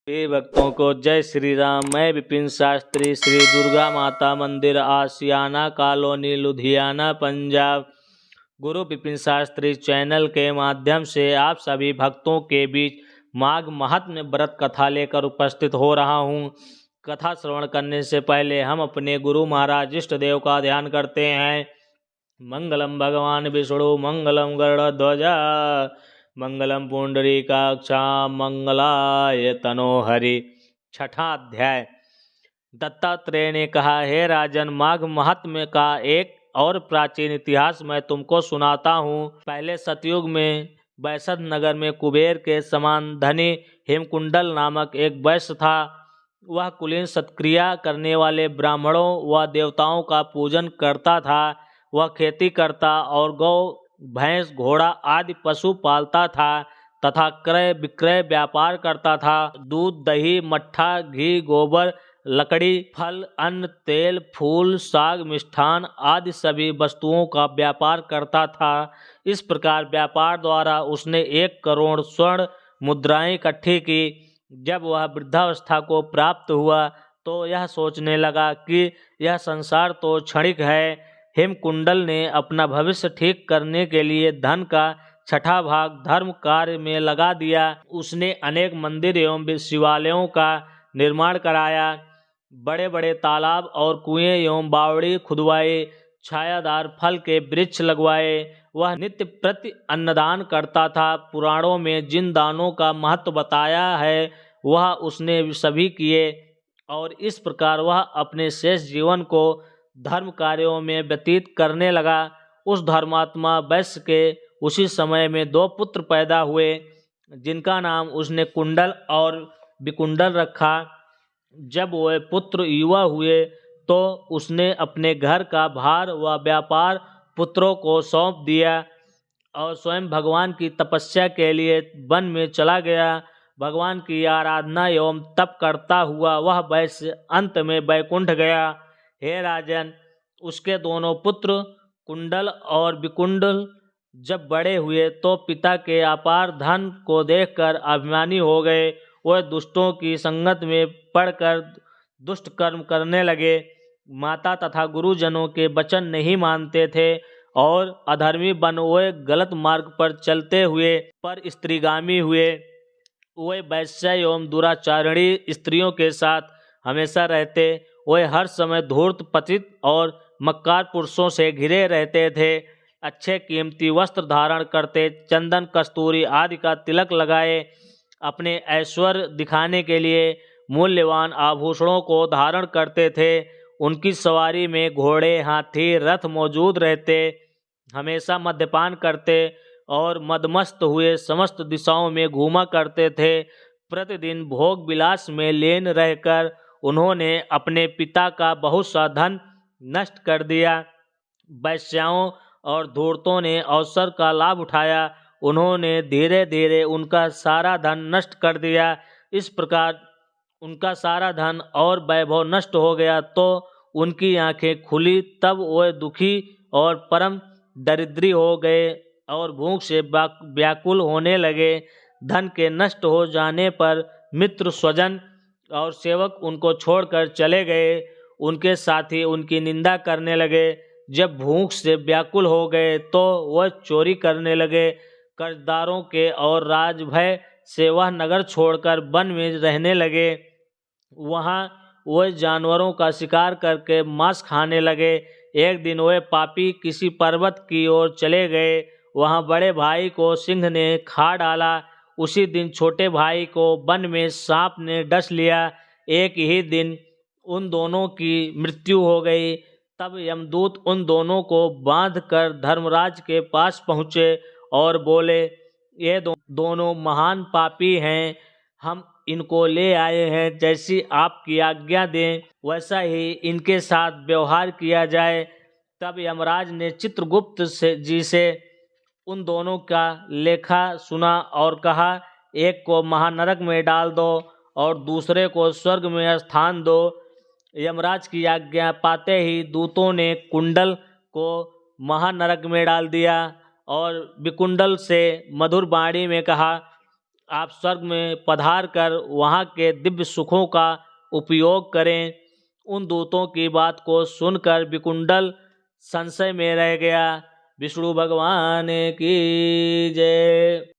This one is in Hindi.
सभी भक्तों को जय श्री राम। मैं विपिन शास्त्री, श्री दुर्गा माता मंदिर, आशियाना कॉलोनी, लुधियाना, पंजाब। गुरु विपिन शास्त्री चैनल के माध्यम से आप सभी भक्तों के बीच माघ महात्म्य व्रत कथा लेकर उपस्थित हो रहा हूँ। कथा श्रवण करने से पहले हम अपने गुरु महाराज इष्ट देव का ध्यान करते हैं। मंगलम भगवान विष्णु मंगलम गरुड़ध्वजा मंगलम पुंडरीकाक्षां मंगलाय तनोहरि। छठा अध्याय। दत्तात्रेय ने कहा, हे राजन, माघ महात्म्य का एक और प्राचीन इतिहास मैं तुमको सुनाता हूँ। पहले सतयुग में वैशद नगर में कुबेर के समान धनी हेमकुंडल नामक एक वैश्य था। वह कुलीन सत्क्रिया करने वाले ब्राह्मणों व देवताओं का पूजन करता था। वह खेती करता और गौ, भैंस, घोड़ा आदि पशु पालता था तथा क्रय विक्रय व्यापार करता था। दूध, दही, मट्ठा, घी, गोबर, लकड़ी, फल, अन्न, तेल, फूल, साग, मिष्ठान आदि सभी वस्तुओं का व्यापार करता था। इस प्रकार व्यापार द्वारा उसने 1 करोड़ स्वर्ण मुद्राएं इकट्ठी की। जब वह वृद्धावस्था को प्राप्त हुआ तो यह सोचने लगा कि यह संसार तो क्षणिक है। हेमकुंडल ने अपना भविष्य ठीक करने के लिए धन का 6ठा भाग धर्म कार्य में लगा दिया। उसने अनेक मंदिर एवं शिवालयों का निर्माण कराया, बड़े बड़े तालाब और कुएं एवं बावड़ी खुदवाए, छायादार फल के वृक्ष लगवाए। वह नित्य प्रति अन्नदान करता था। पुराणों में जिन दानों का महत्व बताया है वह उसने सभी किए और इस प्रकार वह अपने शेष जीवन को धर्म कार्यों में व्यतीत करने लगा। उस धर्मात्मा वैश्य के उसी समय में 2 पुत्र पैदा हुए जिनका नाम उसने कुंडल और विकुंडल रखा। जब वे पुत्र युवा हुए तो उसने अपने घर का भार व व्यापार पुत्रों को सौंप दिया और स्वयं भगवान की तपस्या के लिए वन में चला गया। भगवान की आराधना एवं तप करता हुआ वह वैश्य अंत में वैकुंठ गया। हे राजन, उसके दोनों पुत्र कुंडल और विकुंडल जब बड़े हुए तो पिता के अपार धन को देखकर अभिमानी हो गए। वह दुष्टों की संगत में पड़कर दुष्ट कर्म करने लगे। माता तथा गुरुजनों के वचन नहीं मानते थे और अधर्मी बन वे गलत मार्ग पर चलते हुए पर स्त्रीगामी हुए। वे वैश्य एवं दुराचारणी स्त्रियों के साथ हमेशा रहते। वे हर समय धूर्त, पतित और मक्कार पुरुषों से घिरे रहते थे। अच्छे कीमती वस्त्र धारण करते, चंदन, कस्तूरी आदि का तिलक लगाए, अपने ऐश्वर्य दिखाने के लिए मूल्यवान आभूषणों को धारण करते थे। उनकी सवारी में घोड़े, हाथी, रथ मौजूद रहते। हमेशा मद्यपान करते और मदमस्त हुए समस्त दिशाओं में घूमा करते थे। प्रतिदिन भोग विलास में लीन रहकर उन्होंने अपने पिता का बहुत सा धन नष्ट कर दिया। वैश्याओं और धूर्तों ने अवसर का लाभ उठाया। उन्होंने धीरे धीरे उनका सारा धन नष्ट कर दिया। इस प्रकार उनका सारा धन और वैभव नष्ट हो गया तो उनकी आंखें खुली। तब वे दुखी और परम दरिद्री हो गए और भूख से व्याकुल होने लगे। धन के नष्ट हो जाने पर मित्र, स्वजन और सेवक उनको छोड़कर चले गए। उनके साथी उनकी निंदा करने लगे। जब भूख से व्याकुल हो गए तो वह चोरी करने लगे। कर्जदारों के और राजभय से वह नगर छोड़कर वन में रहने लगे। वहाँ वह जानवरों का शिकार करके मांस खाने लगे। एक दिन वह पापी किसी पर्वत की ओर चले गए। वहाँ बड़े भाई को सिंह ने खा डाला। उसी दिन छोटे भाई को वन में सांप ने डस लिया। एक ही दिन उन दोनों की मृत्यु हो गई। तब यमदूत उन दोनों को बांधकर धर्मराज के पास पहुँचे और बोले, ये दोनों महान पापी हैं, हम इनको ले आए हैं। जैसी आपकी आज्ञा दें वैसा ही इनके साथ व्यवहार किया जाए। तब यमराज ने चित्रगुप्त जी से उन दोनों का लेखा सुना और कहा, एक को महानरक में डाल दो और दूसरे को स्वर्ग में स्थान दो। यमराज की आज्ञा पाते ही दूतों ने कुंडल को महानरक में डाल दिया और विकुंडल से मधुर वाणी में कहा, आप स्वर्ग में पधार कर वहाँ के दिव्य सुखों का उपयोग करें। उन दूतों की बात को सुनकर विकुंडल संशय में रह गया। विष्णु भगवान की जय।